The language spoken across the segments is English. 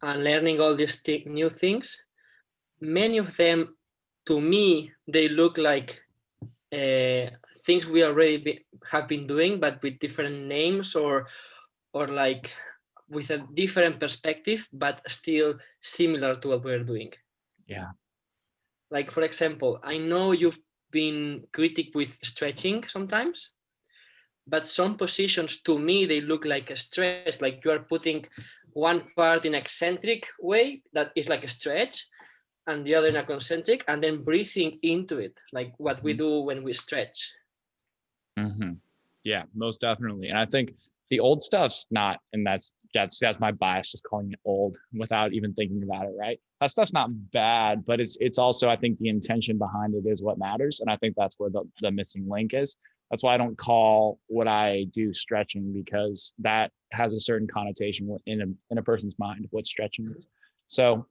and learning all these new things, many of them, to me, they look like things we already have been doing, but with different names, or like with a different perspective, but still similar to what we're doing. Yeah. Like, for example, I know you've been critic with stretching sometimes, but some positions to me, they look like a stretch, like you are putting one part in eccentric way that is like a stretch, and the other in a concentric, and then breathing into it, like what we do when we stretch. Mm-hmm. Yeah, most definitely. And I think the old stuff's not, and that's my bias, just calling it old without even thinking about it, right? That stuff's not bad, but it's also, I think the intention behind it is what matters. And I think that's where the missing link is. That's why I don't call what I do stretching, because that has a certain connotation in a person's mind what stretching is. So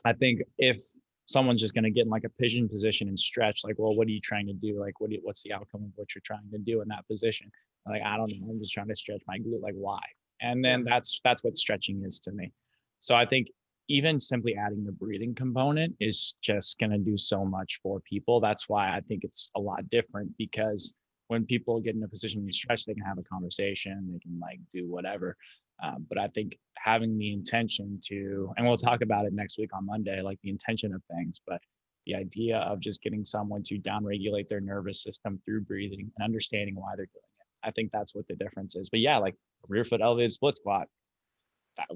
I think if someone's just going to get in like a pigeon position and stretch, like, well, what are you trying to do? Like, what's the outcome of what you're trying to do in that position? Like, I don't know. I'm just trying to stretch my glute. Like, why? And Yeah. then that's what stretching is to me. So I think even simply adding the breathing component is just going to do so much for people. That's why I think it's a lot different, because when people get in a position to stretch, they can have a conversation, they can like do whatever. But I think having the intention to, and we'll talk about it next week on Monday, like the intention of things, but the idea of just getting someone to downregulate their nervous system through breathing and understanding why they're doing it. I think that's what the difference is. But yeah, like rear foot elevated split squat,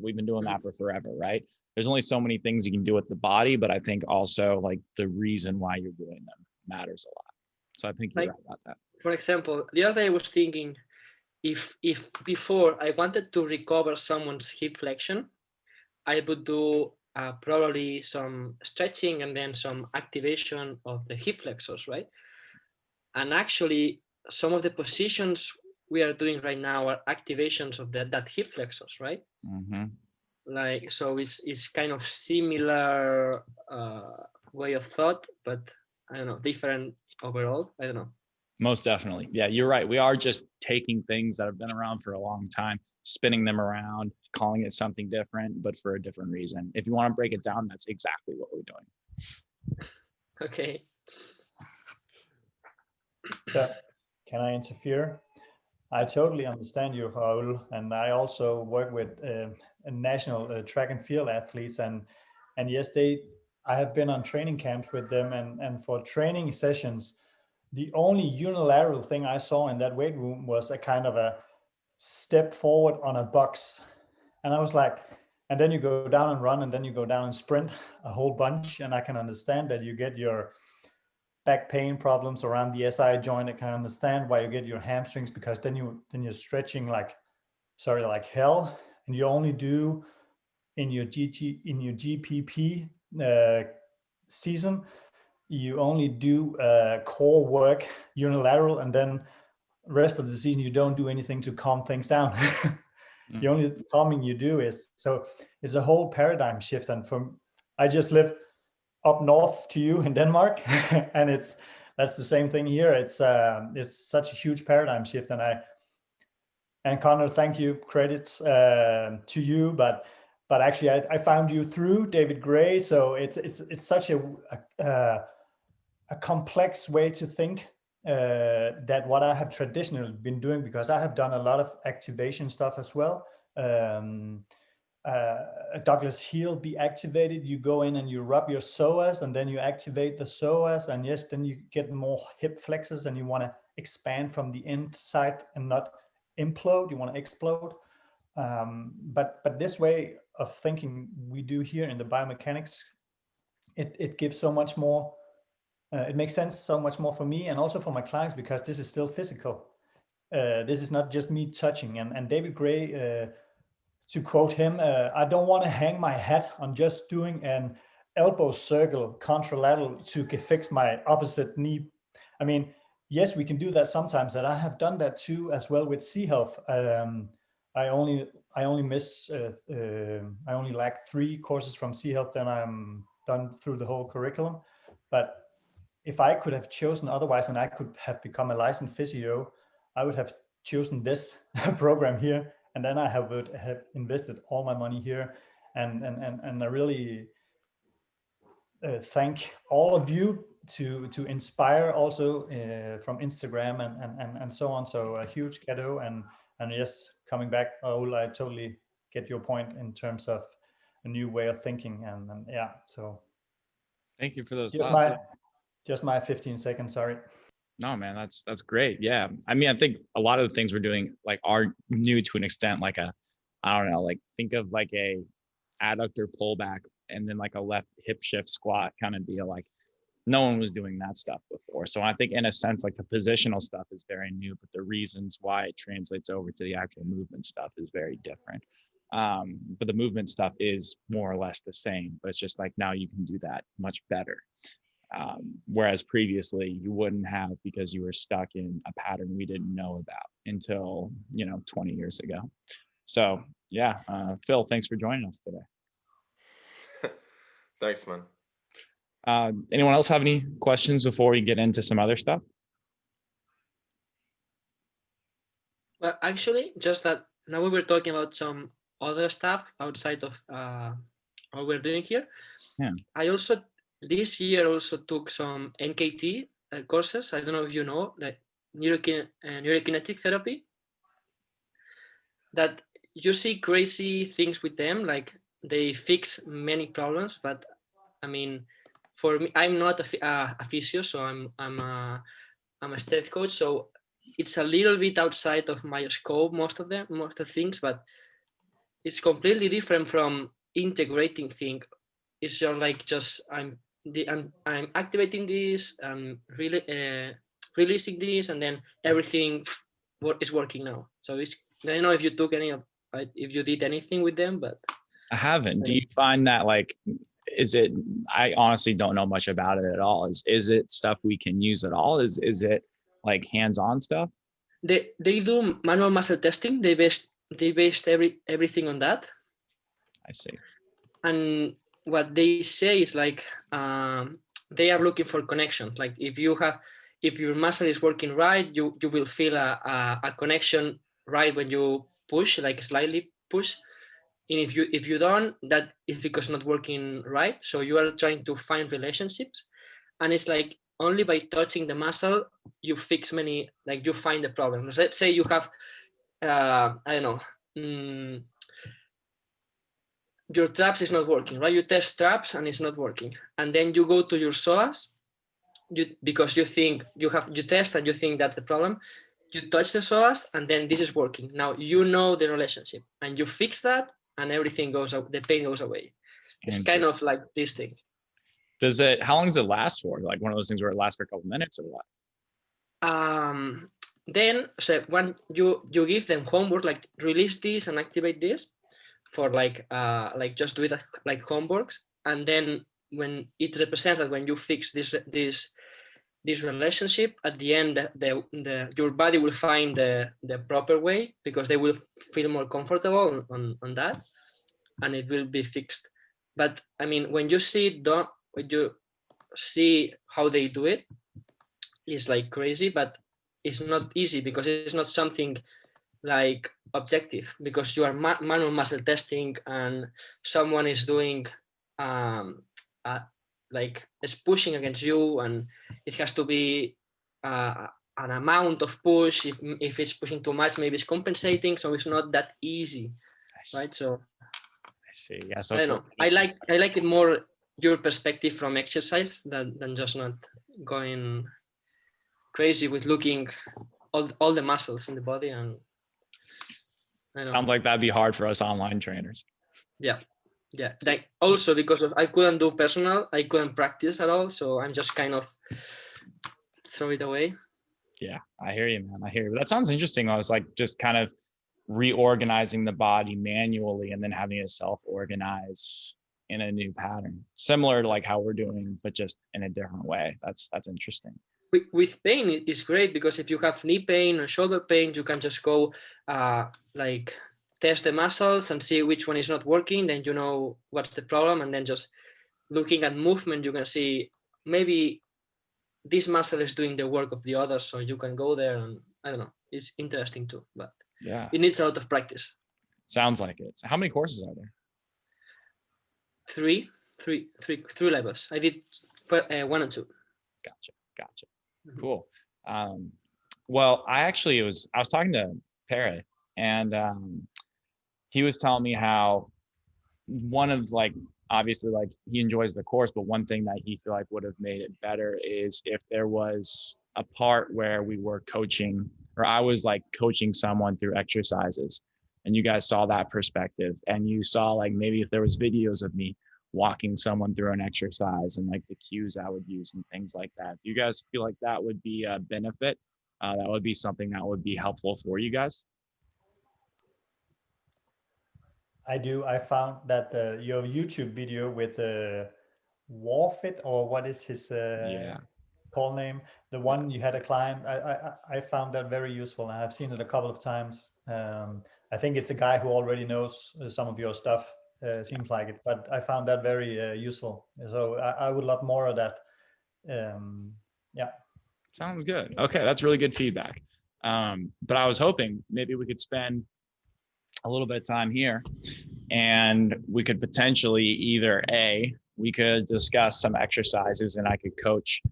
we've been doing that for forever, right? There's only so many things you can do with the body, but I think also like the reason why you're doing them matters a lot. So I think you're Like, right about that. for example, the other day I was thinking, if before I wanted to recover someone's hip flexion, I would do probably some stretching and then some activation of the hip flexors, right? And actually, some of the positions we are doing right now are activations of that hip flexors, right? Mm-hmm. Like, so it's kind of similar way of thought, but I don't know, different overall. I don't know. Most definitely. Yeah, you're right. We are just taking things that have been around for a long time, spinning them around, calling it something different, but for a different reason. If you want to break it down, that's exactly what we're doing. Okay. So, can I interfere? I totally understand you, Raul, and I also work with national track and field athletes, and yes, I have been on training camps with them, and for training sessions, the only unilateral thing I saw in that weight room was a kind of a step forward on a box, and I was like, and then you go down and run, and then you go down and sprint a whole bunch, and I can understand that you get your back pain problems around the SI joint. I can understand why you get your hamstrings, because then you're stretching like hell, and you only do in your GPP season, you only do core work unilateral, and then rest of the season you don't do anything to calm things down. The only calming you do is, so it's a whole paradigm shift. And I just live up north to you in Denmark, and that's the same thing here. It's such a huge paradigm shift, and Connor, thank you, credits to you, but actually I found you through David Gray, so it's such a complex way to think that what I have traditionally been doing, because I have done a lot of activation stuff as well. Um, Douglas heel be activated. You go in and you rub your psoas, and then you activate the psoas, and yes, then you get more hip flexors, and you want to expand from the inside and not implode. You want to explode. But this way of thinking we do here in the biomechanics, it gives so much more. It makes sense so much more for me and also for my clients, because this is still physical. This is not just me touching. And David Gray, to quote him, I don't want to hang my hat on just doing an elbow circle contralateral to fix my opposite knee. I mean, yes, we can do that sometimes, and I have done that too as well with C Health. I only miss I only lack 3 courses from C Health, then I'm done through the whole curriculum. But if I could have chosen otherwise, and I could have become a licensed physio, I would have chosen this program here, and then would have invested all my money here, and I really thank all of you to inspire also from Instagram and so on. So a huge cadeau, and yes, coming back, Raul, I totally get your point in terms of a new way of thinking, and yeah. So thank you for those just thoughts. my 15 seconds. Sorry. No, man, that's great. Yeah. I mean, I think a lot of the things we're doing like are new to an extent, like I don't know, like think of like a adductor pullback and then like a left hip shift squat kind of deal. Like no one was doing that stuff before. So I think in a sense, like the positional stuff is very new, but the reasons why it translates over to the actual movement stuff is very different. But the movement stuff is more or less the same, but it's just like now you can do that much better. Whereas previously you wouldn't have, because you were stuck in a pattern we didn't know about until 20 years ago. So yeah, Phil, thanks for joining us today. Thanks, man. Anyone else have any questions before we get into some other stuff? Well, actually, just that now we were talking about some other stuff outside of what we're doing here. Yeah. I also this year also took some NKT courses. I don't know if you know, like neurokinetic therapy. That you see crazy things with them, like they fix many problems. But I mean, for me, I'm not a physio, so I'm a strength coach. So it's a little bit outside of my scope, most of the things, but it's completely different from integrating thing. It's just I'm activating this, and really releasing this, and then everything is working now. So I don't know if you took if you did anything with them, but I haven't. Do you find that like, I honestly don't know much about it at all. Is it stuff we can use at all? Is it like hands-on stuff? They do manual muscle testing. They based everything on that. I see. And what they say is like they are looking for connections. Like if your muscle is working right, you will feel a connection right when you push, like slightly push. And if you don't, that is because not working right. So you are trying to find relationships, and it's like only by touching the muscle you fix many, like you find the problem. Let's say you have I don't know, your traps is not working, right? You test traps and it's not working, and then you go to your psoas, because you think you test and you think that's the problem. You touch the psoas and then this is working. Now you know the relationship and you fix that, and everything goes up. The pain goes away. It's kind of like this thing. How long does it last for? Like one of those things where it lasts for a couple minutes or what? Then so when you give them homework, like release this and activate this for like just do it like homeworks, and then when it represents that when you fix this relationship, at the end your body will find the proper way, because they will feel more comfortable on that, and it will be fixed. But I mean, when you see how they do it, it's like crazy, but it's not easy, because it's not something like objective, because you are manual muscle testing and someone is doing like is pushing against you, and it has to be an amount of push. If it's pushing too much, maybe it's compensating, so it's not that easy, right? So I see. Yeah. So I don't know. I like it more your perspective from exercise than just not going crazy with looking all the muscles in the body. And sounds like that'd be hard for us online trainers. Yeah. Like also because I couldn't do personal, I couldn't practice at all, so I'm just kind of throw it away. Yeah, I hear you, man. I hear you. That sounds interesting. I was like just kind of reorganizing the body manually and then having it self-organize in a new pattern, similar to like how we're doing, but just in a different way. That's interesting. With pain, it's great, because if you have knee pain or shoulder pain, you can just go like test the muscles and see which one is not working. Then you know what's the problem, and then just looking at movement, you can see maybe this muscle is doing the work of the other, so you can go there. And I don't know, it's interesting too, but yeah, it needs a lot of practice. Sounds like it. So how many courses are there? three levels. I did 1 and 2. Gotcha. Mhm. Cool. Well, I was talking to Pere, and he was telling me how one of like, obviously like he enjoys the course, but one thing that he feel like would have made it better is if there was a part where we were coaching, or I was like coaching someone through exercises, and you guys saw that perspective, and you saw like maybe if there was videos of me walking someone through an exercise and like the cues I would use and things like that. Do you guys feel like that would be a benefit? That would be something that would be helpful for you guys? I do. I found that your YouTube video with Warfit, or what is his Yeah. call name, the one you had a client, I found that very useful, and I've seen it a couple of times. I think it's a guy who already knows some of your stuff, seems like it, but I found that very useful. So I would love more of that. Yeah. Sounds good. Okay, that's really good feedback. But I was hoping maybe we could spend a little bit of time here, and we could potentially either we could discuss some exercises and I could coach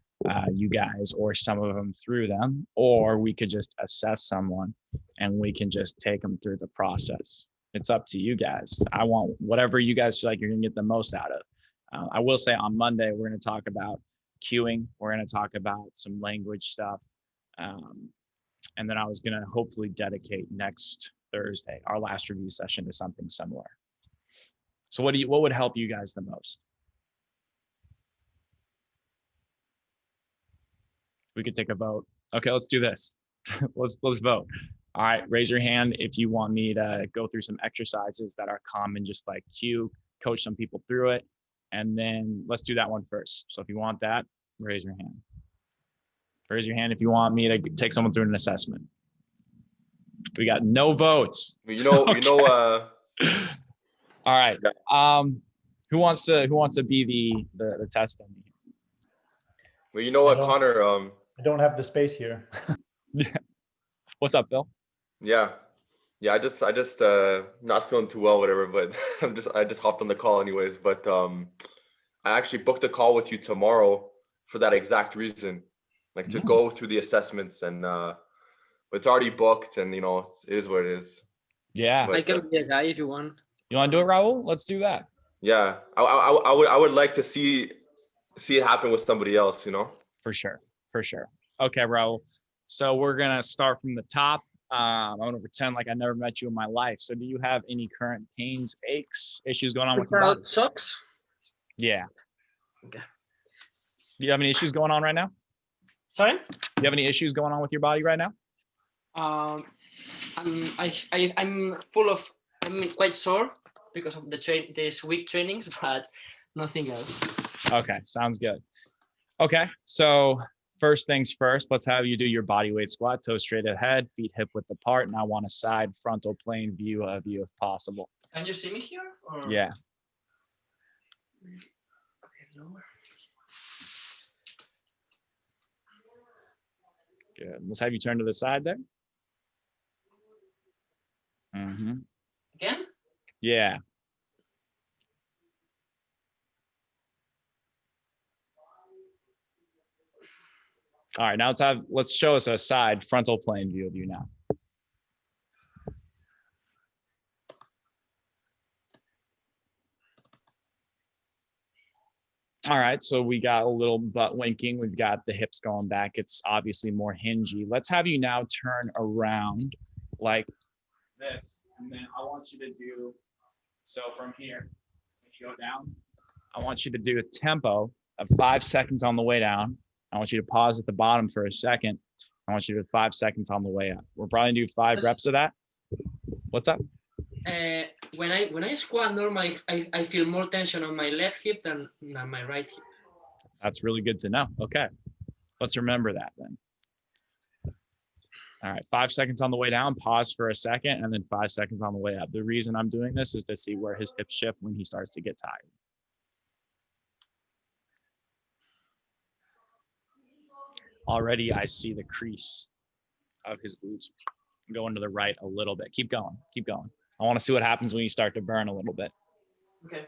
you guys or some of them through them, or we could just assess someone and we can just take them through the process. It's up to you guys. I want whatever you guys feel like you're gonna get the most out of. I will say on Monday, we're gonna talk about cueing. We're gonna talk about some language stuff. And then I was gonna hopefully dedicate next Thursday, our last review session, to something similar. So what would help you guys the most? We could take a vote. Okay, let's do this. let's vote. All right, raise your hand if you want me to go through some exercises that are common, just like cue, coach some people through it. And then let's do that one first. So if you want that, raise your hand. Raise your hand if you want me to take someone through an assessment. We got no votes. Okay. All right. Who wants to be the test dummy? Well, you know what, Connor? I don't have the space here. What's up, Bill? Yeah. I just not feeling too well, whatever. But I just hopped on the call anyways. But I actually booked a call with you tomorrow for that exact reason, like to go through the assessments, and it's already booked, and it is what it is. Yeah. I can be a guy if you want. You want to do it, Raul? Let's do that. Yeah, I would like to see it happen with somebody else, For sure. Okay, Raul. So we're gonna start from the top. I'm gonna pretend like I never met you in my life. So do you have any current pains, aches, issues going on with your body? Socks? Yeah. Okay. Do you have any issues going on right now? Sorry? Do you have any issues going on with your body right now? I'm quite sore because of this week trainings, but nothing else. Okay, sounds good. Okay, so first things first, let's have you do your body weight squat, toes straight ahead, feet hip width apart, and I want a side frontal plane view of you if possible. Can you see me here? Or? Yeah. Okay, lower. Good. Let's have you turn to the side there. Mm-hmm. Again? Yeah. All right, now let's show us a side frontal plane view of you now. All right, so we got a little butt winking. We've got the hips going back. It's obviously more hingy. Let's have you now turn around like this. And then I want you to do, so from here, when you go down, I want you to do a tempo of 5 seconds on the way down. I want you to pause at the bottom for a second. I want you to do 5 seconds on the way up. We're probably gonna do 5 reps of that. What's up? When I squat normally, I feel more tension on my left hip than my right hip. That's really good to know. Okay, let's remember that then. All right, 5 seconds on the way down, pause for a second, and then 5 seconds on the way up. The reason I'm doing this is to see where his hips shift when he starts to get tired. Already, I see the crease of his glutes going to the right a little bit. Keep going. I want to see what happens when you start to burn a little bit. Okay.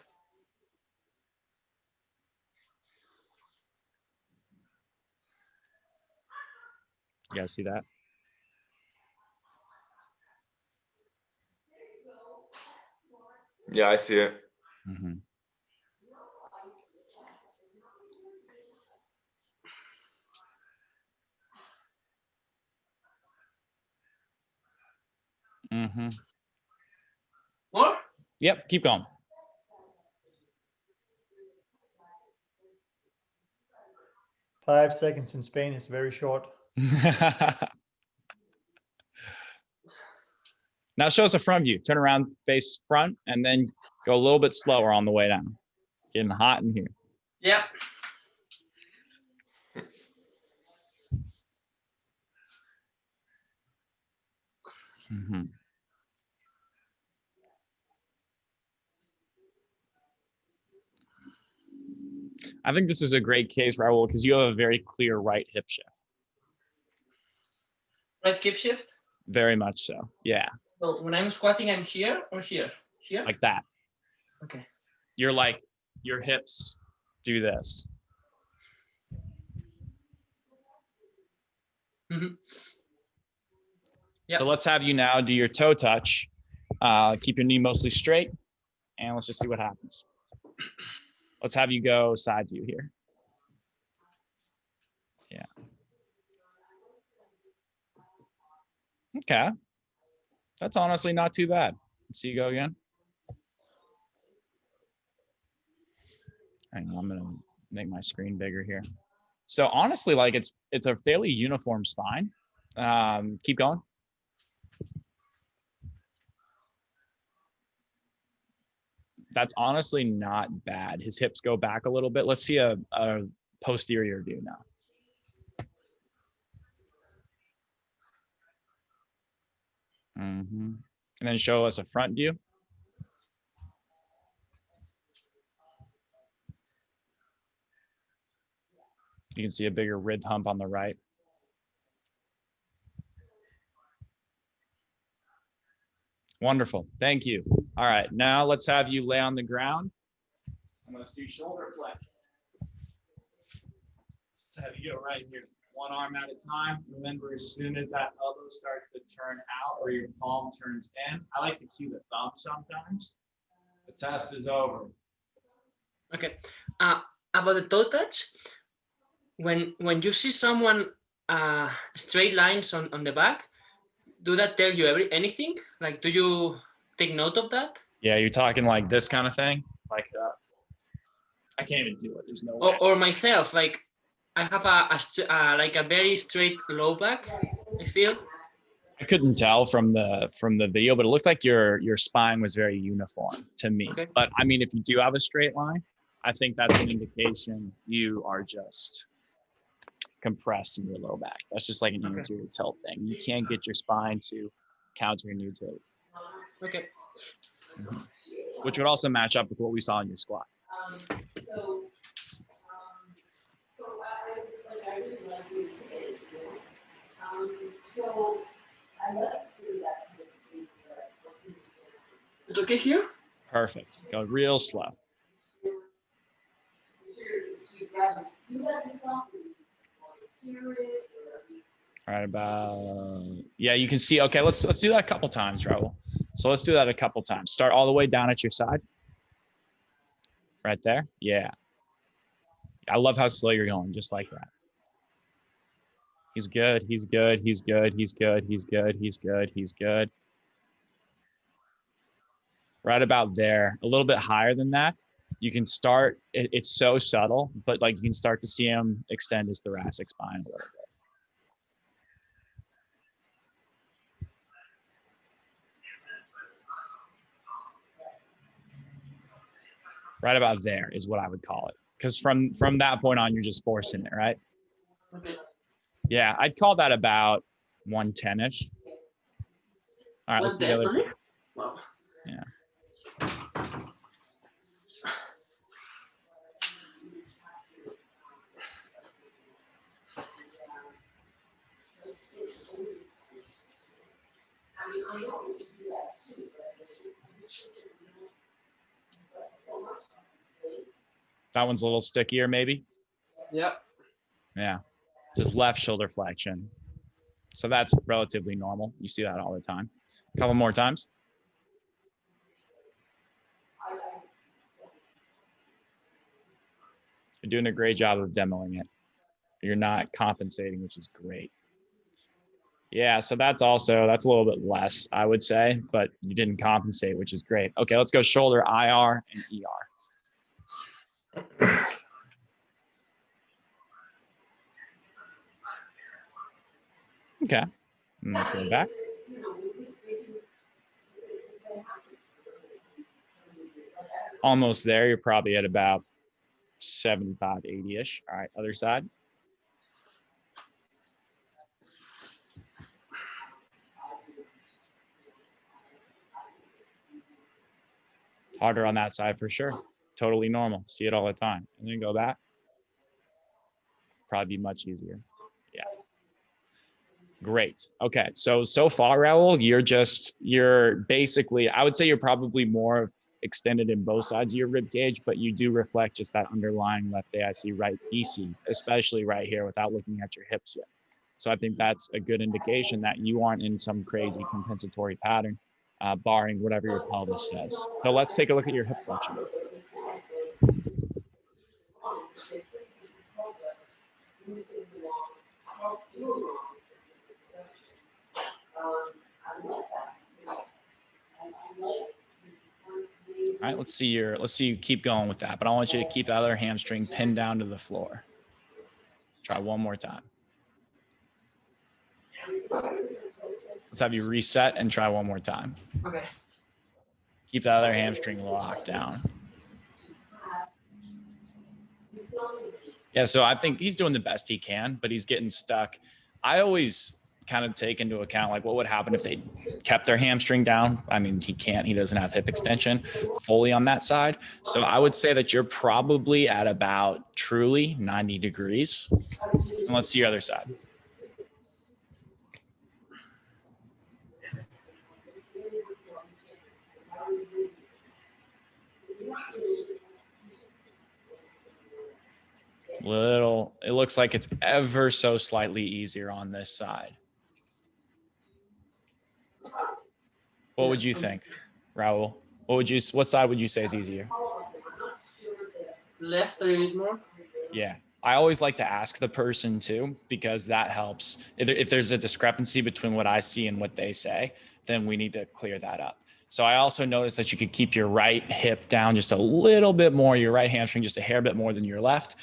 You guys see that? Yeah, I see it. Mm-hmm. Mm-hmm. More? Yep, keep going. Five seconds in Spain is very short. Now show us a front view. Turn around, face front, and then go a little bit slower on the way down. Getting hot in here. Yeah. Mm-hmm. I think this is a great case, Raul, because you have a very clear right hip shift. Right hip shift. Very much so. Yeah. So when I'm squatting, I'm here or here? Here? Like that. Okay. You're like, your hips do this. Mm-hmm. Yep. So let's have you now do your toe touch. Keep your knee mostly straight, and let's just see what happens. Let's have you go side view here. Yeah. Okay. That's honestly not too bad. Let's see you go again. Hang on, I'm gonna make my screen bigger here. So honestly, like it's a fairly uniform spine. Keep going. That's honestly not bad. His hips go back a little bit. Let's see a posterior view now. Mm-hmm. And then show us a front view. You can see a bigger rib hump on the right. Wonderful. Thank you. All right. Now let's have you lay on the ground. And let's do shoulder flexion. Let's have you go right here. One arm at a time. Remember, as soon as that elbow starts to turn out or your palm turns in, I like to cue the thumb sometimes. The test is over. Okay. About the toe touch, when you see someone straight lines on the back, do that tell you anything? Like, do you take note of that? Yeah, you're talking like this kind of thing? Like that. I can't even do it. There's no way. Or myself, like I have like a very straight low back, I feel. I couldn't tell from the video, but it looked like your spine was very uniform to me. Okay. But I mean, if you do have a straight line, I think that's an indication you are just compressed in your low back. That's just like an anterior tilt thing. You can't get your spine to counter your new tilt. Okay. Mm-hmm. Which would also match up with what we saw in your squat. So I really like what you did. So I like to do that kind of sweep. It's okay here? Perfect. Go real slow. Right about, yeah, you can see, okay, let's do that a couple times, Raul. So let's do that a couple times. Start all the way down at your side. Right there. Yeah. I love how slow you're going, just like that. He's good. He's good. He's good. He's good. He's good. He's good. He's good. Right about there, a little bit higher than that. You can start, it's so subtle, but like you can start to see him extend his thoracic spine a little bit. Right about there is what I would call it. Because from that point on, you're just forcing it, right? Okay. Yeah, I'd call that about 110-ish. All right, let's do the other side. Wow. Yeah. That one's a little stickier, maybe. Yeah. Yeah. It's his left shoulder flexion. So that's relatively normal. You see that all the time. A couple more times. You're doing a great job of demoing it. You're not compensating, which is great. Yeah, so that's a little bit less, I would say, but you didn't compensate, which is great. Okay, let's go shoulder IR and ER. Okay, and let's go back. Almost there. You're probably at about 75, 80-ish. All right, other side. Harder on that side for sure. Totally normal. See it all the time. And then go back. Probably be much easier. Yeah. Great. Okay. So far, Raul, you're basically, I would say you're probably more extended in both sides of your rib cage, but you do reflect just that underlying left AIC, right PC, especially right here without looking at your hips yet. So I think that's a good indication that you aren't in some crazy compensatory pattern, barring whatever your pelvis says. So let's take a look at your hip flexion. All right, let's see you keep going with that, but I want you to keep the other hamstring pinned down to the floor. Try one more time. Let's have you reset and try one more time. Okay. Keep the other hamstring locked down. Yeah, so I think he's doing the best he can, but he's getting stuck. I always kind of take into account like what would happen if they kept their hamstring down. I mean, he doesn't have hip extension fully on that side. So I would say that you're probably at about truly 90 degrees. And let's see your other side. It looks like it's ever so slightly easier on this side. What would you think, Raul? What side would you say is easier? Left a little bit more. Yeah. I always like to ask the person too, because that helps. If there's a discrepancy between what I see and what they say, then we need to clear that up. So I also noticed that you could keep your right hip down just a little bit more, your right hamstring just a hair bit more than your left.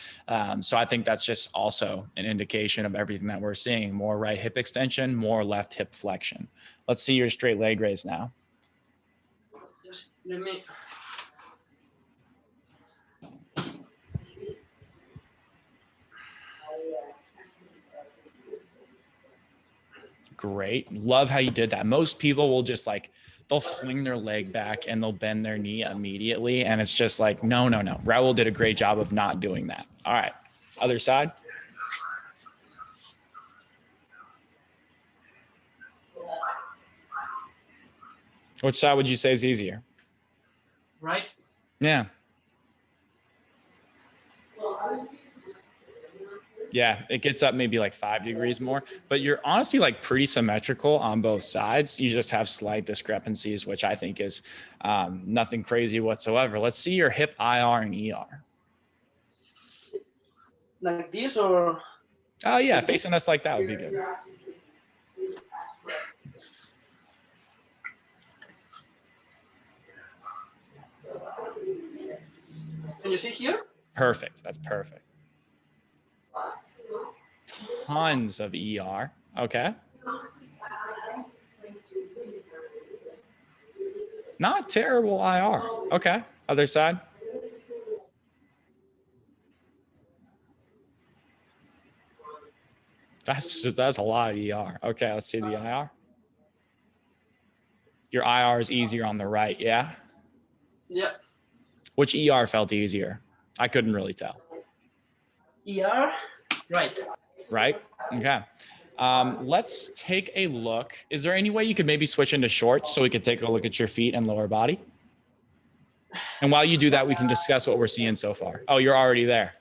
So I think that's just also an indication of everything that we're seeing. More right hip extension, more left hip flexion. Let's see your straight leg raise now. Just let me. Great. Love how you did that. Most people will just they'll fling their leg back and they'll bend their knee immediately. And it's just like, no. Raul did a great job of not doing that. All right. Other side. Which side would you say is easier? Right. Yeah. Yeah, it gets up maybe like 5 degrees more, but you're honestly pretty symmetrical on both sides. You just have slight discrepancies, which I think is nothing crazy whatsoever. Let's see your hip IR and ER. Like this or? Oh yeah, facing us like that would be good. Can you see here? Perfect. That's perfect. Tons of ER. Okay. Not terrible IR. Okay. Other side. That's a lot of ER. Okay. Let's see the IR. Your IR is easier on the right. Yeah. Yeah. Which ER felt easier? I couldn't really tell. ER. Right. Right. Okay. Let's take a look. Is there any way you could maybe switch into shorts so we could take a look at your feet and lower body? And while you do that, we can discuss what we're seeing so far. Oh, you're already there.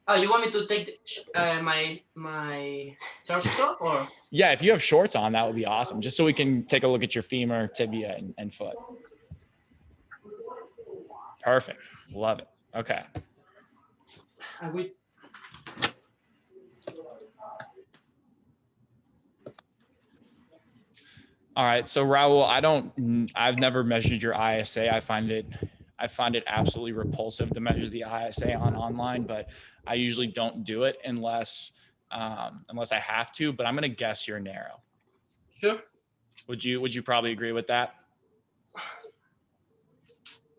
Oh, you want me to take my shorts off, or? Yeah, if you have shorts on, that would be awesome. Just so we can take a look at your femur, tibia, and foot. Perfect. Love it. Okay. I will. All right. So Raul, I've never measured your ISA. I find it absolutely repulsive to measure the ISA online, but I usually don't do it unless I have to, but I'm going to guess you're narrow. Sure. Would you probably agree with that?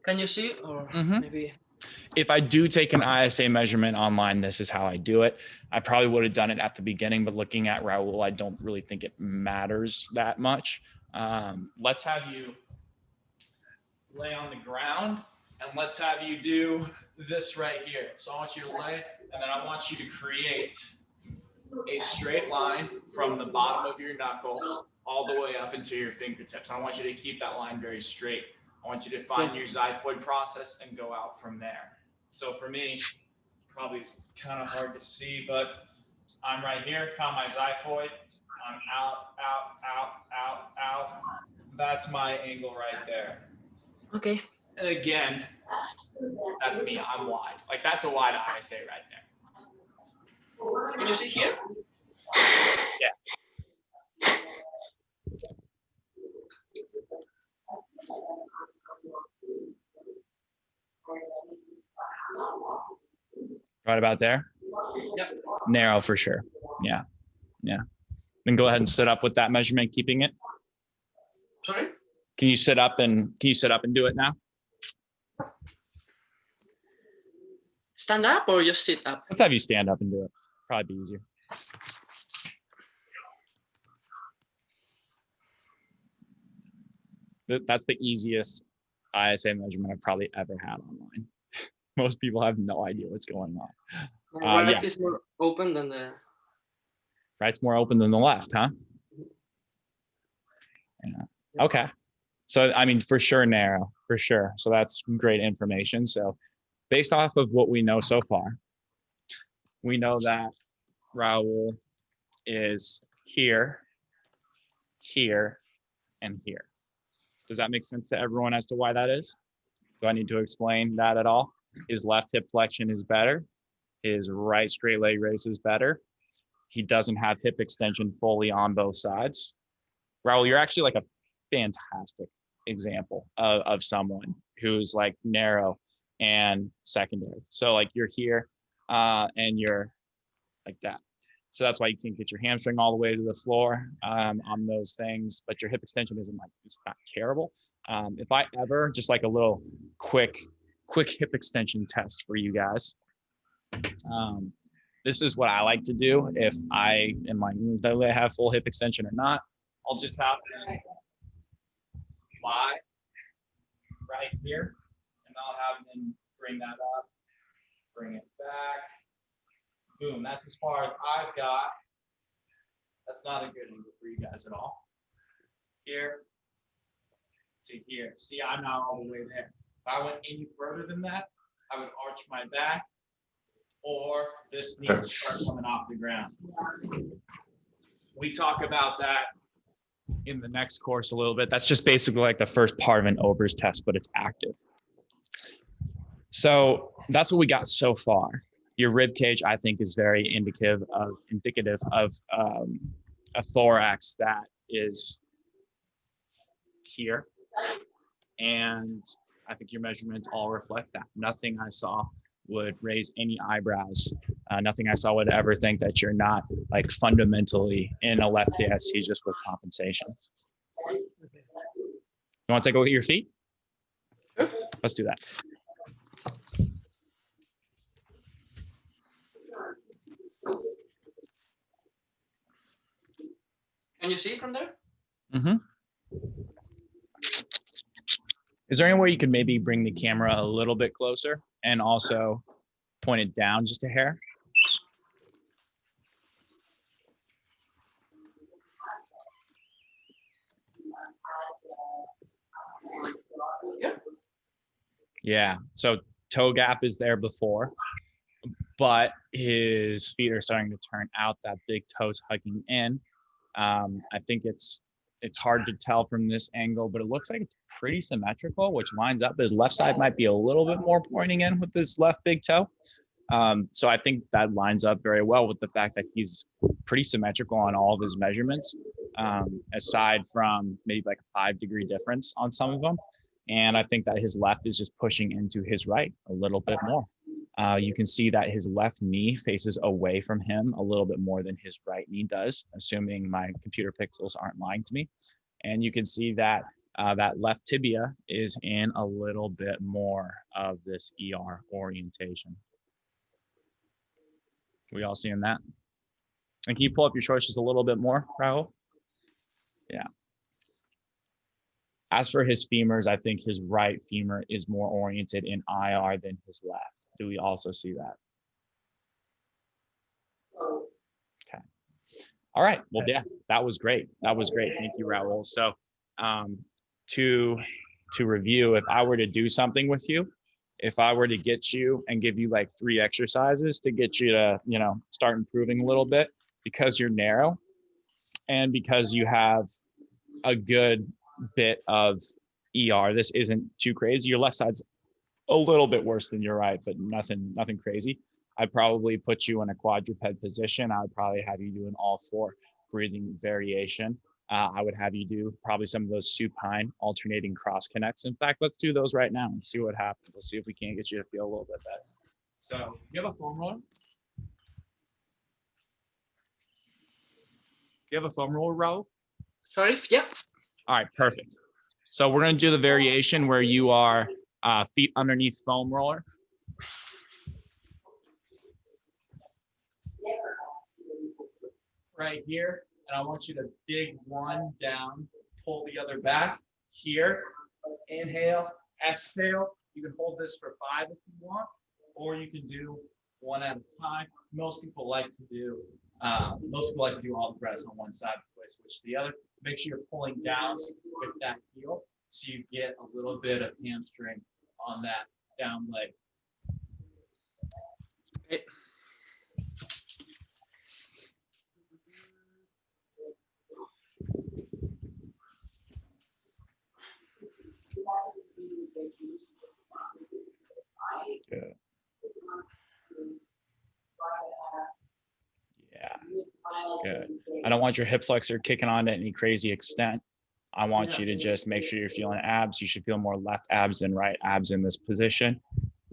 Can you see, or maybe? If I do take an ISA measurement online, this is how I do it. I probably would have done it at the beginning, but looking at Raul, I don't really think it matters that much. Let's have you lay on the ground, and let's have you do this right here. So I want you to lay, and then I want you to create a straight line from the bottom of your knuckle all the way up into your fingertips. I want you to keep that line very straight. I want you to find your xiphoid process and go out from there. So for me, probably it's kind of hard to see, but I'm right here, found my xiphoid. I'm out, out, out, out, out. That's my angle right there. Okay. And again, that's me, I'm wide. Like that's a wide ISA right there. Can you see here? Yeah. Right about there? Yep. Narrow for sure. Yeah. Yeah. Then go ahead and sit up with that measurement, keeping it. Sorry? Can you sit up and do it now? Stand up or just sit up? Let's have you stand up and do it. Probably be easier. That's the easiest ISA measurement I've probably ever had online. Most people have no idea what's going on. Right Yeah. is more open than the. Right's more open than the left, huh? Yeah. Okay. So, I mean, for sure, narrow, for sure. So that's great information. So based off of what we know so far, we know that Raul is here, here, and here. Does that make sense to everyone as to why that is? Do I need to explain that at all? His left hip flexion is better. His right straight leg raise is better. He doesn't have hip extension fully on both sides. Raul, you're actually like a fantastic example of someone who's like narrow and secondary. So like you're here and you're like that. So that's why you can't get your hamstring all the way to the floor on those things, but your hip extension isn't like, it's not terrible. If I ever, just like a little quick hip extension test for you guys. This is what I like to do if I am like, do I have full hip extension or not? I'll just have them lie right here, and I'll have them bring that up, bring it back. Boom, that's as far as I've got. That's not a good angle for you guys at all. Here to here. See, I'm not all the way there. If I went any further than that, I would arch my back, or this knee would start coming off the ground. We talk about that in the next course a little bit. That's just basically like the first part of an Ober's test, but it's active. So that's what we got so far. Your rib cage, I think, is very indicative of a thorax that is here, and I think your measurements all reflect that. Nothing I saw would raise any eyebrows. Nothing I saw would ever think that you're not like fundamentally in a left ASC just with compensations. You want to take a look at your feet? Let's do that. Can you see it from there? Mm-hmm. Is there any way you could maybe bring the camera a little bit closer and also point it down just a hair? Yeah. So toe gap is there before. but his feet are starting to turn out, that big toes hugging in. I think it's hard to tell from this angle, but it looks like it's pretty symmetrical, which lines up. His left side might be a little bit more pointing in with this left big toe. So I think that lines up very well with the fact that he's pretty symmetrical on all of his measurements, aside from maybe like a 5-degree difference on some of them. And I think that his left is just pushing into his right a little bit more. You can see that his left knee faces away from him a little bit more than his right knee does, assuming my computer pixels aren't lying to me. And you can see that that left tibia is in a little bit more of this ER orientation. We all seeing that? And can you pull up your shorts just a little bit more, Raul? Yeah. As for his femurs, I think his right femur is more oriented in IR than his left. Do we also see that? Okay. All right. Well, yeah, that was great. That was great. Thank you, Raul. So to review, if I were to do something with you, if I were to get you and give you like 3 exercises to get you to, you know, start improving a little bit, because you're narrow and because you have a good bit of ER, this isn't too crazy. Your left side's a little bit worse than your right, but nothing crazy. I'd probably put you in a quadruped position. I would probably have you do an all 4 breathing variation. I would have you do probably some of those supine alternating cross connects. In fact, let's do those right now and see what happens. Let's see if we can't get you to feel a little bit better. So you have a foam roller? Do you have a foam roller, Raul? Sorry, yeah. All right, perfect. So we're going to do the variation where you are feet underneath foam roller. Right here. And I want you to dig one down, pull the other back here. Inhale, exhale. You can hold this for 5 if you want, or you can do one at a time. Most people like to do all the breaths on one side before they switch to the other. Make sure you're pulling down with that heel so you get a little bit of hamstring on that down leg. Okay. Good. Yeah. Good. I don't want your hip flexor kicking on to any crazy extent. I want you to just make sure you're feeling abs. You should feel more left abs than right abs in this position.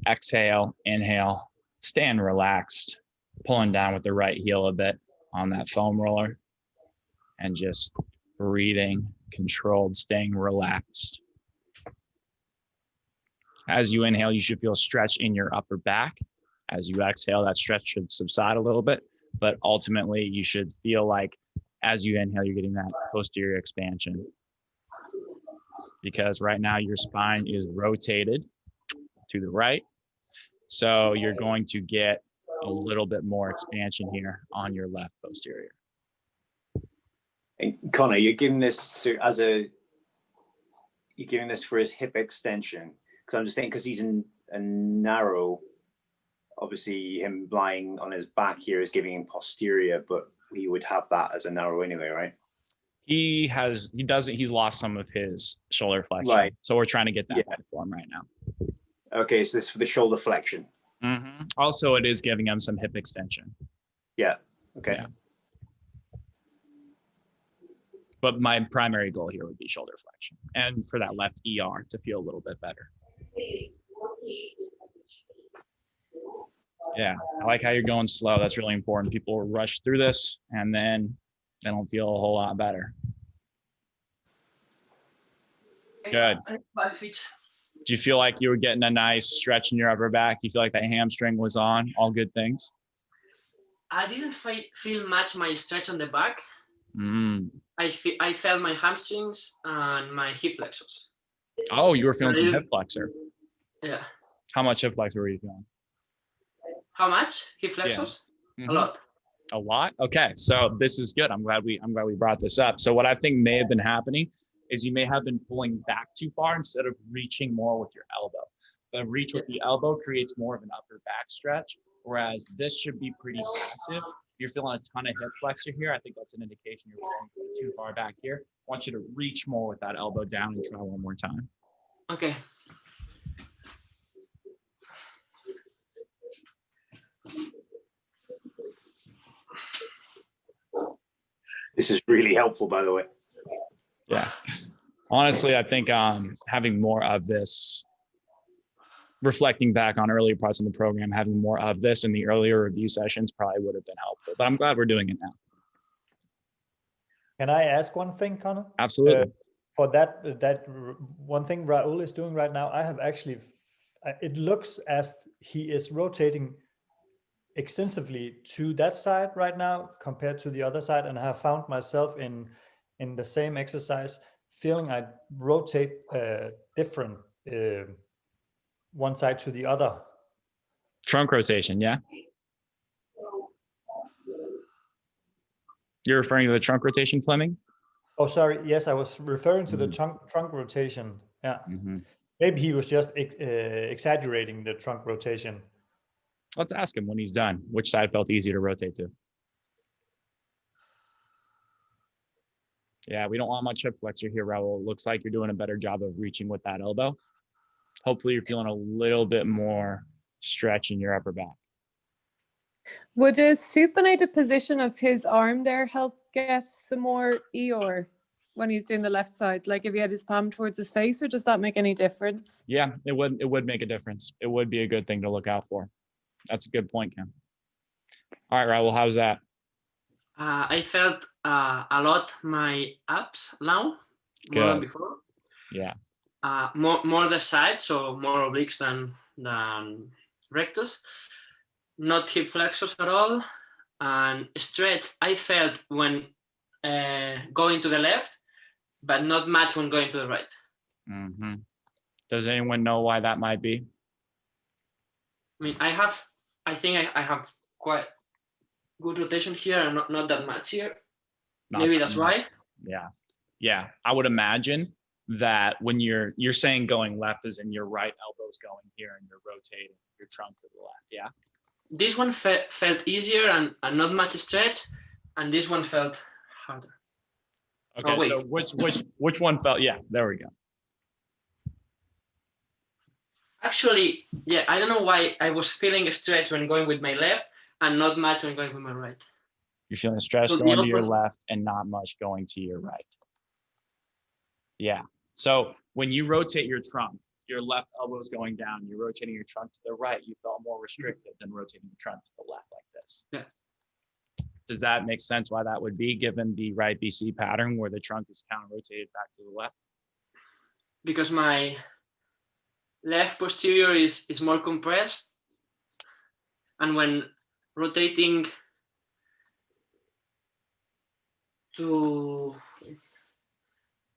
Exhale, inhale, stand relaxed, pulling down with the right heel a bit on that foam roller, and just breathing, controlled, staying relaxed. As you inhale, you should feel stretch in your upper back. As you exhale, that stretch should subside a little bit, but ultimately you should feel like as you inhale, you're getting that posterior expansion. Because right now your spine is rotated to the right. So you're going to get a little bit more expansion here on your left posterior. And Connor, you're giving this for his hip extension. Because I'm just thinking, because he's in a narrow, obviously him lying on his back here is giving him posterior, but he would have that as a narrow anyway, right? He's lost some of his shoulder flexion. Right. So we're trying to get that back for him right now. Okay, so this is for the shoulder flexion. Mm-hmm. Also, it is giving him some hip extension. Yeah, okay. Yeah. But my primary goal here would be shoulder flexion and for that left ER to feel a little bit better. Yeah, I like how you're going slow. That's really important. People rush through this and then they don't feel a whole lot better. Good. Do you feel like you were getting a nice stretch in your upper back? You feel like that hamstring was on? All good things? I didn't feel much my stretch on the back. Mm. I felt my hamstrings and my hip flexors. Oh, you were feeling some hip flexor. Yeah. How much hip flexor were you feeling? How much hip flexors? Yeah. Mm-hmm. A lot. A lot? Okay, so this is good. I'm glad we brought this up. So what I think may have been happening is you may have been pulling back too far instead of reaching more with your elbow. The reach with the elbow creates more of an upper back stretch. Whereas this should be pretty passive. You're feeling a ton of hip flexor here. I think that's an indication you're going too far back here. I want you to reach more with that elbow down and try one more time. Okay. This is really helpful, by the way. Yeah. Honestly, I think having more of this, reflecting back on earlier parts of the program, having more of this in the earlier review sessions probably would have been helpful, but I'm glad we're doing it now. Can I ask one thing, Connor? Absolutely. For that one thing Raul is doing right now, I have actually, it looks as he is rotating extensively to that side right now compared to the other side, and I have found myself in the same exercise feeling I rotate different one side to the other. Trunk rotation, yeah? You're referring to the trunk rotation, Fleming? Oh, sorry. Yes, I was referring to the trunk rotation. Yeah. Maybe he was just exaggerating the trunk rotation. Let's ask him when he's done, which side felt easier to rotate to. Yeah, we don't want much hip flexor here, Raul. Looks like you're doing a better job of reaching with that elbow. Hopefully you're feeling a little bit more stretch in your upper back. Would a supinated position of his arm there help get some more EOR when he's doing the left side? Like if he had his palm towards his face, or does that make any difference? Yeah, it would make a difference. It would be a good thing to look out for. That's a good point, Kim. All right, Raul, how's that? I felt a lot my abs now, more than before. Yeah. More the side, so more obliques than rectus. Not hip flexors at all, and stretch I felt when going to the left, but not much when going to the right. Mm-hmm. Does anyone know why that might be? I mean, I think I have quite good rotation here and not that much here. Maybe that's why. Yeah. I would imagine that when you're saying going left is in your right elbow's going here and you're rotating your trunk to the left. Yeah. This one felt easier and not much stretch, and this one felt harder. Okay, so which one felt? Yeah, there we go. Actually, yeah, I don't know why I was feeling a stretch when going with my left and not much when going with my right. You're feeling stretch going to your left and not much going to your right. Yeah. So when you rotate your trunk, your left elbow is going down, you're rotating your trunk to the right, you felt more restricted than rotating the trunk to the left like this. Yeah. Does that make sense why that would be, given the right BC pattern where the trunk is kind of rotated back to the left? Because my left posterior is more compressed, and when rotating to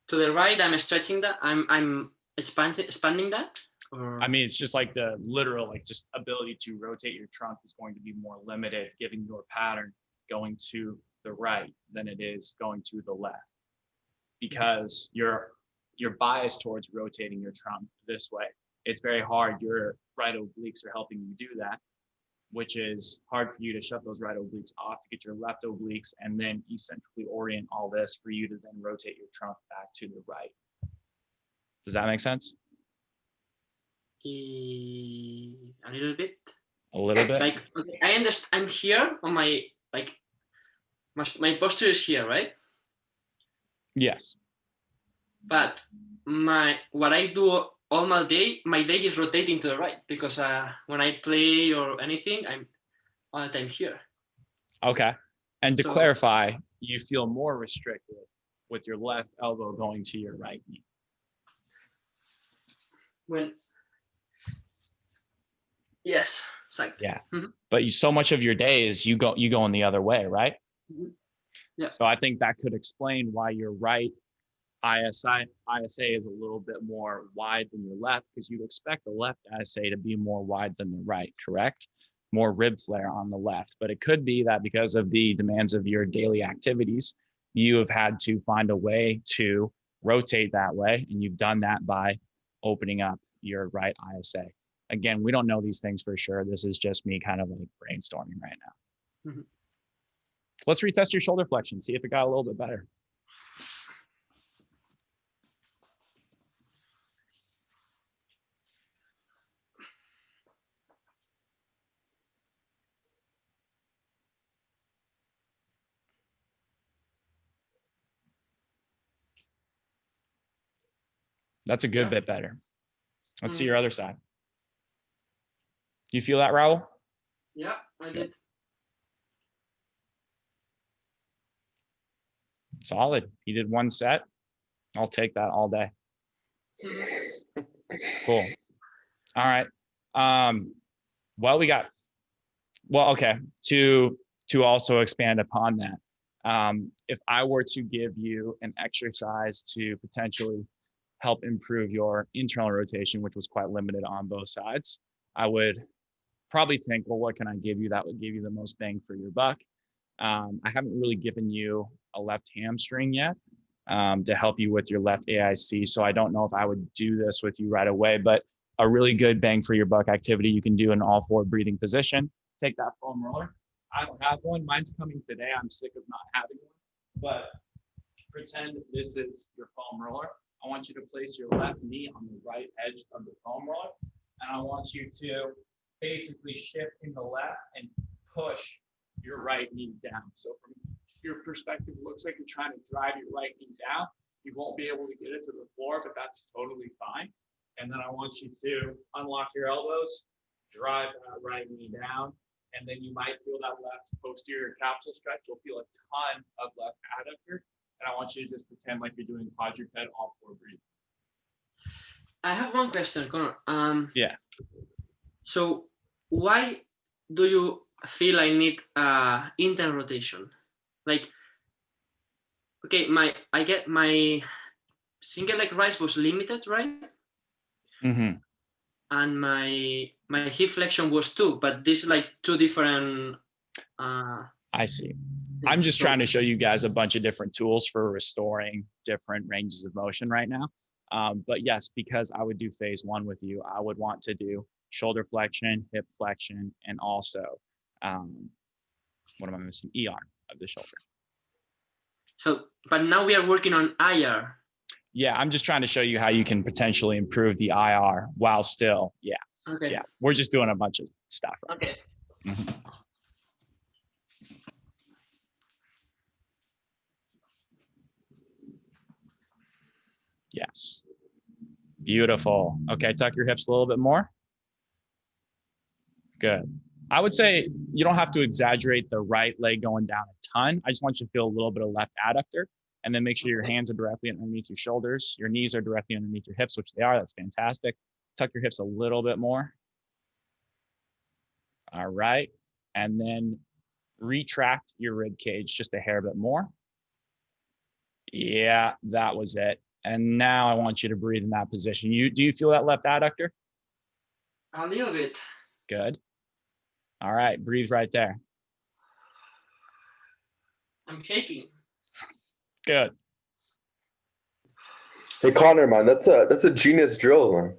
the right, I'm stretching that. I'm expanding that. Or... I mean, it's just like the literal, like just ability to rotate your trunk is going to be more limited, given your pattern going to the right than it is going to the left, because you're biased towards rotating your trunk this way. It's very hard. Your right obliques are helping you do that, which is hard for you to shut those right obliques off to get your left obliques and then eccentrically orient all this for you to then rotate your trunk back to the right. Does that make sense? A little bit. A little bit? Like, okay, I understand. I'm here on my, like, my posture is here, right? Yes. But what I do all my leg is rotating to the right, because when I play or anything, I'm all the time here. Okay. And to clarify, you feel more restricted with your left elbow going to your right knee. Yes, exactly. Yeah. Mm-hmm. But so much of your day is you go in the other way, right? Mm-hmm. Yeah. So I think that could explain why your right ISA is a little bit more wide than your left, because you'd expect the left ISA to be more wide than the right, correct? More rib flare on the left. But it could be that because of the demands of your daily activities, you have had to find a way to rotate that way, and you've done that by opening up your right ISA. Again, we don't know these things for sure. This is just me kind of like brainstorming right now. Mhm. Let's retest your shoulder flexion, see if it got a little bit better. That's a good Yeah. bit better. Let's see Mm. your other side. You feel that, Raul? Yeah, I did. Solid. He did one set. I'll take that all day. Cool. All right. Well, okay. To also expand upon that, if I were to give you an exercise to potentially help improve your internal rotation, which was quite limited on both sides, I would probably think, well, what can I give you that would give you the most bang for your buck? I haven't really given you a left hamstring yet to help you with your left AIC. So I don't know if I would do this with you right away, but a really good bang for your buck activity you can do in all four breathing position. Take that foam roller. I don't have one. Mine's coming today. I'm sick of not having one, but pretend this is your foam roller. I want you to place your left knee on the right edge of the foam roller. And I want you to basically shift in the left and push your right knee down. So from your perspective, it looks like you're trying to drive your right knee down. You won't be able to get it to the floor, but that's totally fine. And then I want you to unlock your elbows, drive that right knee down, and then you might feel that left posterior capsule stretch. You'll feel a ton of left adductor. And I want you to just pretend like you're doing quadruped all four breathing. I have one question, Connor. Yeah. So why do you feel I need internal rotation? Like, okay, I get my single leg rise was limited, right? Mm-hmm. And my hip flexion was too, but this is like two different. I see. I'm just trying to show you guys a bunch of different tools for restoring different ranges of motion right now. But yes, because I would do phase one with you, I would want to do shoulder flexion, hip flexion, and also, what am I missing? ER of the shoulder. So, but now we are working on IR. Yeah, I'm just trying to show you how you can potentially improve the IR while still, Okay. yeah. We're just doing a bunch of stuff. Right? Okay. Mhm. Yes. Beautiful. Okay, tuck your hips a little bit more. Good. I would say you don't have to exaggerate the right leg going down a ton. I just want you to feel a little bit of left adductor, and then make sure your hands are directly underneath your shoulders. Your knees are directly underneath your hips, which they are. That's fantastic. Tuck your hips a little bit more. All right. And then retract your rib cage just a hair bit more. Yeah, that was it. And now I want you to breathe in that position. Do you feel that left adductor? A little bit. Good. All right, breathe right there. I'm shaking. Good. Hey Connor, man, that's a genius drill, man.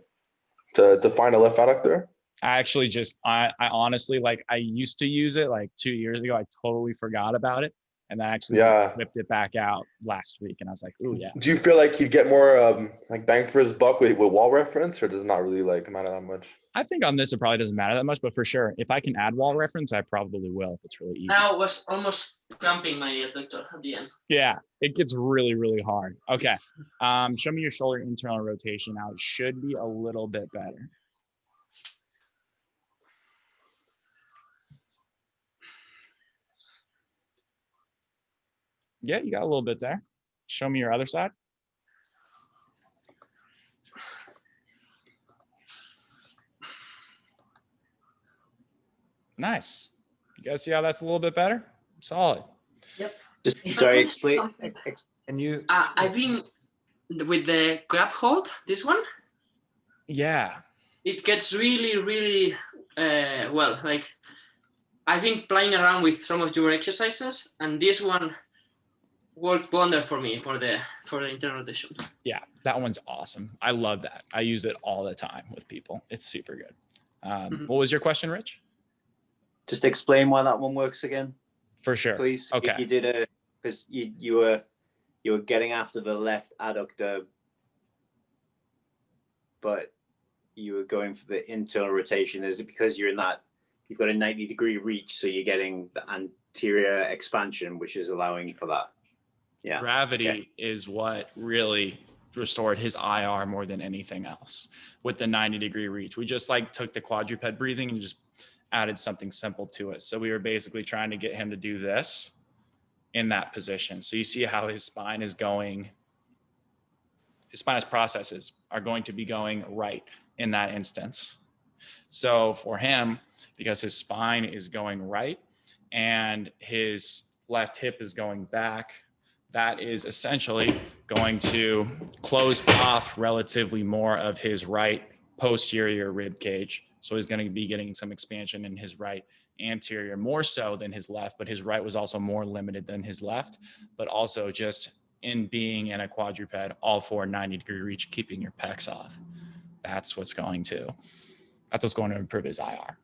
To find a left adductor. I actually I honestly, like, I used to use it like 2 years ago. I totally forgot about it. And then I actually whipped it back out last week, and I was like, "Ooh, yeah." Do you feel like you'd get more like bang for his buck with wall reference, or does it not really like matter that much? I think on this it probably doesn't matter that much, but for sure, if I can add wall reference, I probably will if it's really easy. I was almost cramping my adductor at the end. Yeah, it gets really, really hard. Okay, show me your shoulder internal rotation now. It should be a little bit better. Yeah, you got a little bit there. Show me your other side. Nice. You guys see how that's a little bit better? Solid. Yep. Just If I sorry, can explain. something. Can you? I've been with the grab hold, this one. Yeah. It gets really, really well. Like, I've been playing around with some of your exercises, and this one worked wonder for me for the internal rotation. Yeah, that one's awesome. I love that. I use it all the time with people. It's super good. What was your question, Rich? Just explain why that one works again, For sure. please. Okay. You did because you were getting after the left adductor, but you were going for the internal rotation. Is it because you've got a 90-degree reach, so you're getting the anterior expansion, which is allowing for that? Yeah. Gravity is what really restored his IR more than anything else with the 90-degree reach. We just like took the quadruped breathing and just added something simple to it. So we were basically trying to get him to do this in that position. So you see how his spine is going, his spinous processes are going to be going right in that instance. So for him, because his spine is going right and his left hip is going back, that is essentially going to close off relatively more of his right posterior rib cage. So he's going to be getting some expansion in his right anterior, more so than his left, but his right was also more limited than his left, but also just in being in a quadruped, all 4 90-degree reach, keeping your pecs off. That's what's going to improve his IR.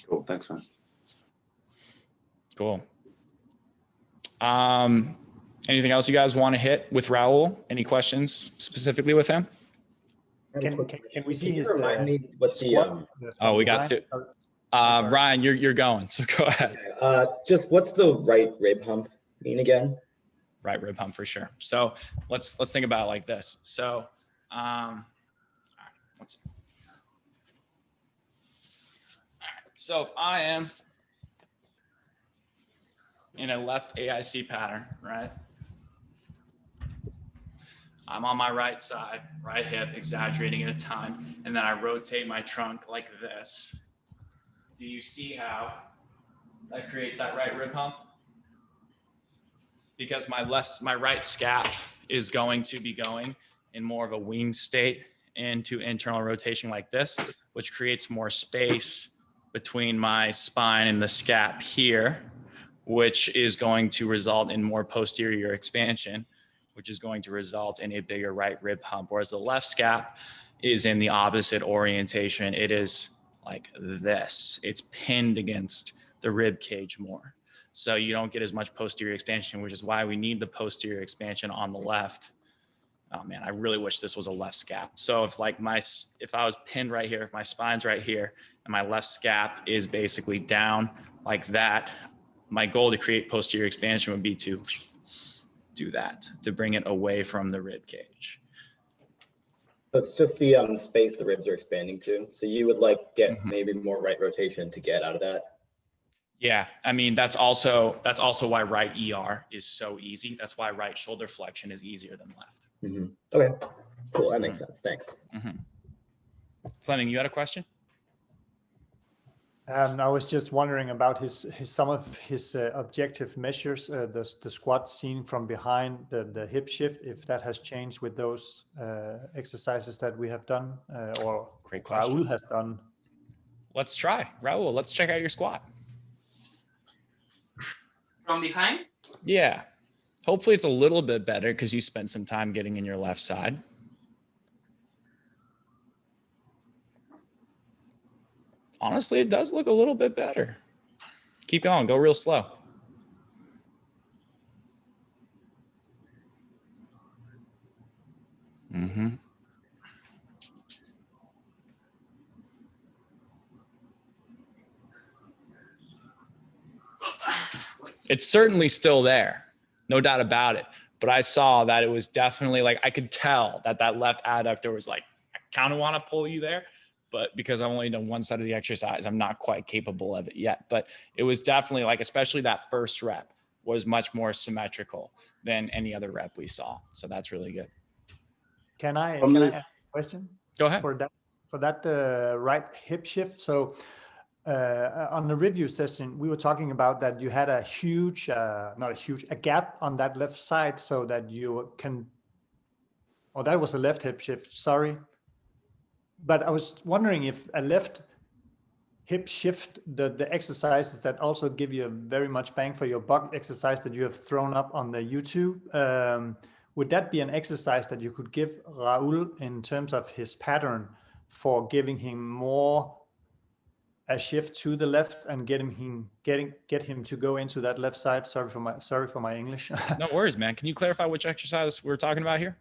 Cool. Thanks, man. Cool. Anything else you guys want to hit with Raul? Any questions specifically with him? Can we see his remind me what squat? Oh, we got to. Ryan, you're going, so go ahead. just what's the right rib hump mean again? Right rib hump for sure. So let's think about it like this. So, all right, so if I am in a left AIC pattern, right? I'm on my right side, right hip, exaggerating at a time, and then I rotate my trunk like this. Do you see how that creates that right rib hump? Because my right scap is going to be going in more of a wing state into internal rotation like this, which creates more space between my spine and the scap here, which is going to result in more posterior expansion, which is going to result in a bigger right rib hump. Whereas the left scap is in the opposite orientation. It is like this. It's pinned against the rib cage more. So you don't get as much posterior expansion, which is why we need the posterior expansion on the left. Oh man, I really wish this was a left scap. So if I was pinned right here, if my spine's right here and my left scap is basically down like that, my goal to create posterior expansion would be to do that, to bring it away from the rib cage. So it's just the space the ribs are expanding to. So you would like get maybe more right rotation to get out of that. Yeah, I mean, that's also why right ER is so easy. That's why right shoulder flexion is easier than left. Okay, cool, that makes sense, thanks. Fleming, you had a question? I was just wondering about some of his objective measures, the squat seen from behind, the hip shift, if that has changed with those exercises that we have done, or Great question. Raul has done. Let's try. Raul, let's check out your squat. From behind? Yeah. Hopefully it's a little bit better because you spent some time getting in your left side. Honestly, it does look a little bit better. Keep going. Go real slow. It's certainly still there, no doubt about it. But I saw that it was definitely like, I could tell that left adductor was like, I kind of want to pull you there, but because I've only done one side of the exercise, I'm not quite capable of it yet. But it was definitely like, especially that first rep was much more symmetrical than any other rep we saw. So that's really good. Can I ask a question? Go ahead. For that right hip shift. So on the review session, we were talking about that you had a huge, a gap on that left side so that you can, oh, that was a left hip shift, sorry. But I was wondering if a left hip shift, the exercises that also give you a very much bang for your buck exercise that you have thrown up on the YouTube, would that be an exercise that you could give Raul in terms of his pattern for giving him more a shift to the left and get him to go into that left side. Sorry for my English. No worries, man. Can you clarify which exercise we're talking about here?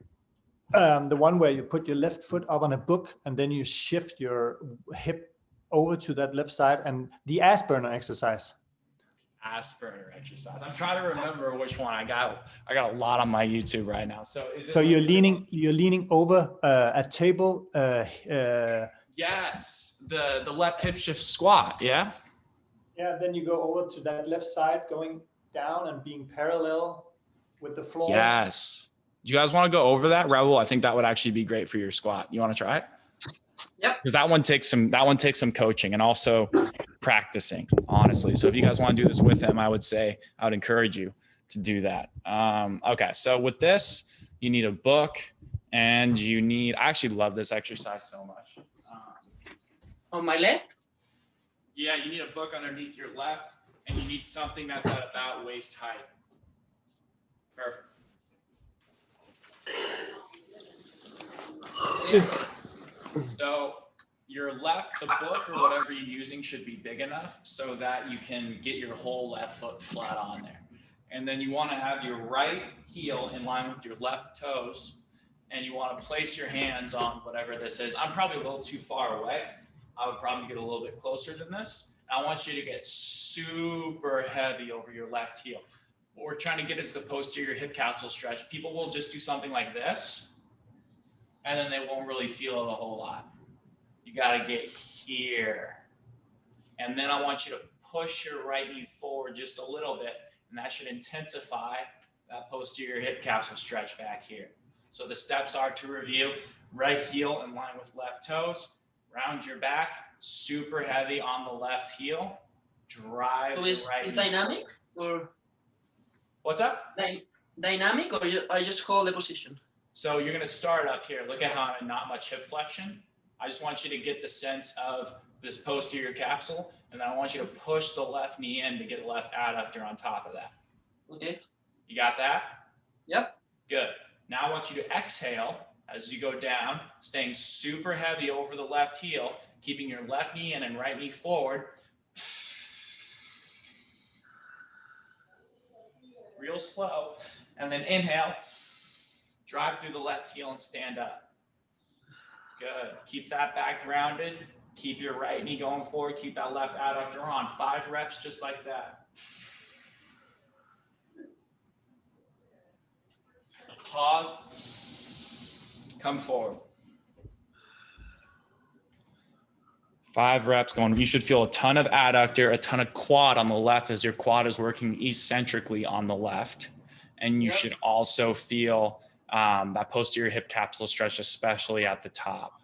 The one where you put your left foot up on a book and then you shift your hip over to that left side, and the ass burner exercise. Ass burner exercise. I'm trying to remember which one. I got a lot on my YouTube right now. So You're leaning over a table. Yes, the left hip shift squat. Yeah. Yeah. Then you go over to that left side, going down and being parallel with the floor. Yes. Do you guys want to go over that, Raul? I think that would actually be great for your squat. You want to try it? Yep. Because that one takes some coaching and also practicing, honestly. So if you guys want to do this with him, I would encourage you to do that. Okay. So with this, you need a book and I actually love this exercise so much. On my left? Yeah, you need a book underneath your left and you need something that's at about waist height. Perfect. So your left, the book or whatever you're using should be big enough so that you can get your whole left foot flat on there. And then you want to have your right heel in line with your left toes. And you want to place your hands on whatever this is. I'm probably a little too far away. I would probably get a little bit closer than this. I want you to get super heavy over your left heel. What we're trying to get is the posterior hip capsule stretch. People will just do something like this, and then they won't really feel it a whole lot. You got to get here. And then I want you to push your right knee forward just a little bit, and that should intensify that posterior hip capsule stretch back here. So the steps are, to review: right heel in line with left toes, round your back, super heavy on the left heel, drive So the is right knee. dynamic or What's up? dynamic, or I just hold the position? So you're going to start up here. Look at how I'm not much hip flexion. I just want you to get the sense of this posterior capsule, and then I want you to push the left knee in to get the left adductor on top of that. Okay. You got that? Yep. Good. Now I want you to exhale as you go down, staying super heavy over the left heel, keeping your left knee in and right knee forward. Real slow. And then inhale, drive through the left heel and stand up. Good. Keep that back grounded. Keep your right knee going forward. Keep that left adductor on. 5 reps just like that. Pause. Come forward. 5 reps going. You should feel a ton of adductor, a ton of quad on the left as your quad is working eccentrically on the left. And you should also feel that posterior hip capsule stretch, especially at the top.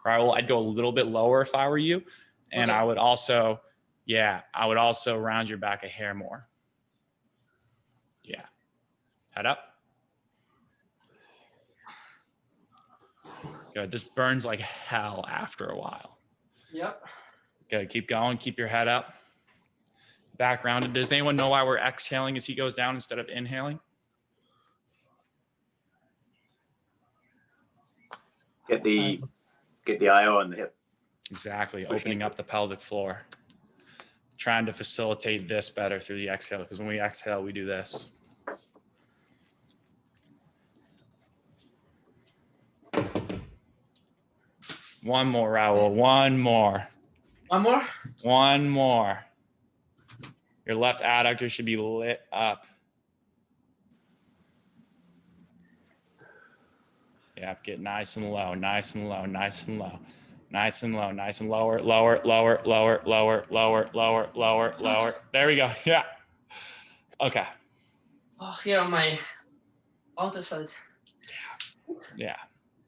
Right. Well, I'd go a little bit lower if I were you. And I would also, round your back a hair more. Yeah. Head up. Good. This burns like hell after a while. Yep. Good. Keep going. Keep your head up. Back rounded. Does anyone know why we're exhaling as he goes down instead of inhaling? Get the IO on the hip. Exactly. Opening up the pelvic floor. Trying to facilitate this better through the exhale, because when we exhale, we do this. One more, Raul. One more. One more? One more. Your left adductor should be lit up. Yeah, get nice and low, nice and low, nice and low, nice and low, nice and lower, lower, lower, lower, lower, lower, lower, lower, lower. There we go. Yeah. Okay. Oh, here on my outer side. Yeah.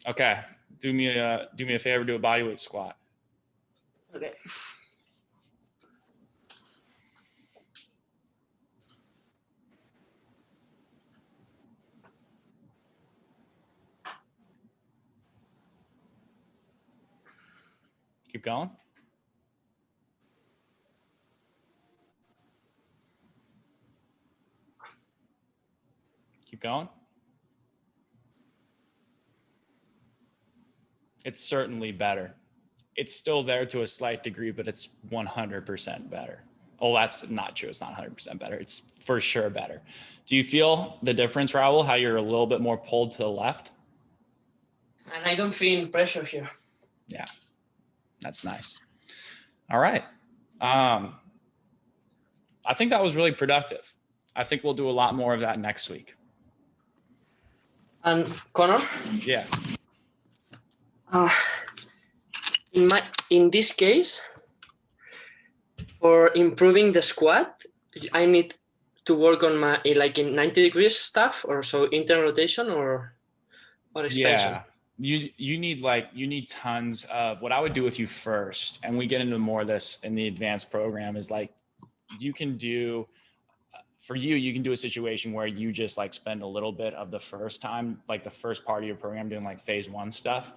Okay. Do me a favor. Do a bodyweight squat. Okay. Keep going. Keep going. It's certainly better. it's still there to a slight degree, but it's 100% better. Oh, that's not true. It's not 100% better. It's for sure better. Do you feel the difference, Raul, how you're a little bit more pulled to the left? And I don't feel pressure here. Yeah, that's nice. All right. I think that was really productive. I think we'll do a lot more of that next week. And Connor, Yeah. In this case, for improving the squat, I need to work on my like in 90 degrees stuff, or so internal rotation or expansion. Yeah. You need tons of what I would do with you first, and we get into more of this in the advanced program, is like you can do for you can do a situation where you just like spend a little bit of the first time, like the first part of your program doing like phase 1 stuff.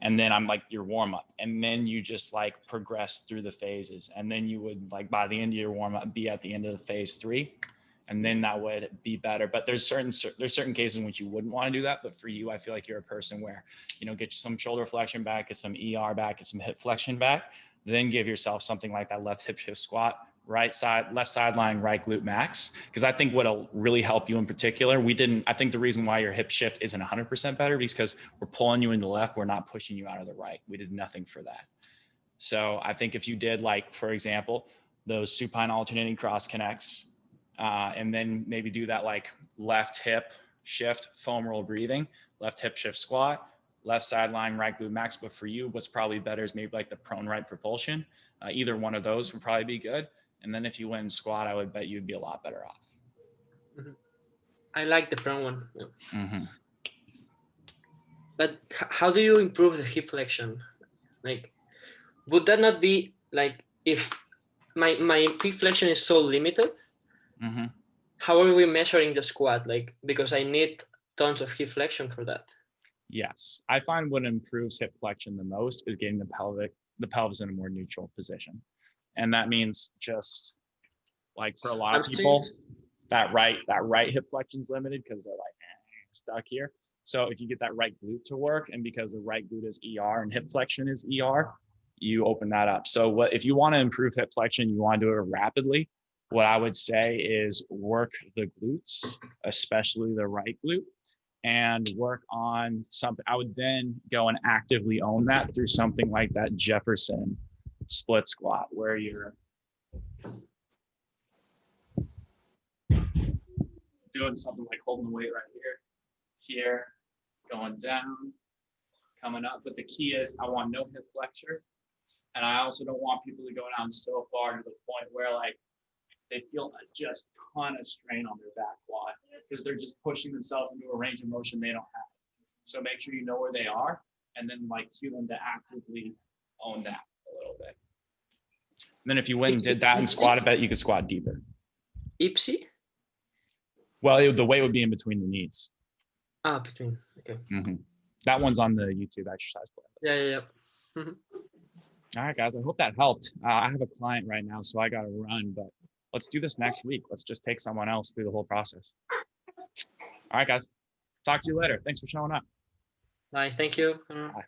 And then I'm like your warm up, and then you just like progress through the phases. And then you would like by the end of your warm up be at the end of the phase 3. And then that would be better. But there's certain cases in which you wouldn't want to do that. But for you, I feel like you're a person where, you know, get some shoulder flexion back, get some ER back, get some hip flexion back, then give yourself something like that left hip shift squat, left sideline, right glute max. Because I think what'll really help you in particular, I think the reason why your hip shift isn't 100% better because we're pulling you into the left, we're not pushing you out of the right. We did nothing for that. So I think if you did like, for example, those supine alternating cross connects, and then maybe do that like left hip shift foam roll breathing, left hip shift squat, left sideline, right glute max. But for you, what's probably better is maybe like the prone right propulsion. Either one of those would probably be good. And then if you went squat, I would bet you'd be a lot better off. Mm-hmm. I like the prone one. Yeah. Mm-hmm. But how do you improve the hip flexion? Like, would that not be like if my hip flexion is so limited? Mm-hmm. How are we measuring the squat? Like, because I need tons of hip flexion for that. Yes, I find what improves hip flexion the most is getting the pelvis in a more neutral position, and that means just like for a lot of people, that right hip flexion is limited because they're like stuck here. So if you get that right glute to work, and because the right glute is ER and hip flexion is ER, you open that up. So if you want to improve hip flexion, you want to do it rapidly. What I would say is work the glutes, especially the right glute, and work on something. I would then go and actively own that through something like that Jefferson split squat, where you're doing something like holding the weight right here, going down, coming up. But the key is I want no hip flexor. And I also don't want people to go down so far to the point where like they feel just a ton of strain on their back quad because they're just pushing themselves into a range of motion they don't have. So make sure you know where they are, and then like cue them to actively own that a little bit. And then if you went and did that and squat, I bet you could squat deeper. IPSI? Well, the weight would be in between the knees. Between. Okay. Mm-hmm. That one's on the YouTube exercise playlist. Yeah. Mm-hmm. All right, guys. I hope that helped. I have a client right now, so I got to run, but let's do this next week. Let's just take someone else through the whole process. All right, guys. Talk to you later. Thanks for showing up. Bye. Thank you. Bye.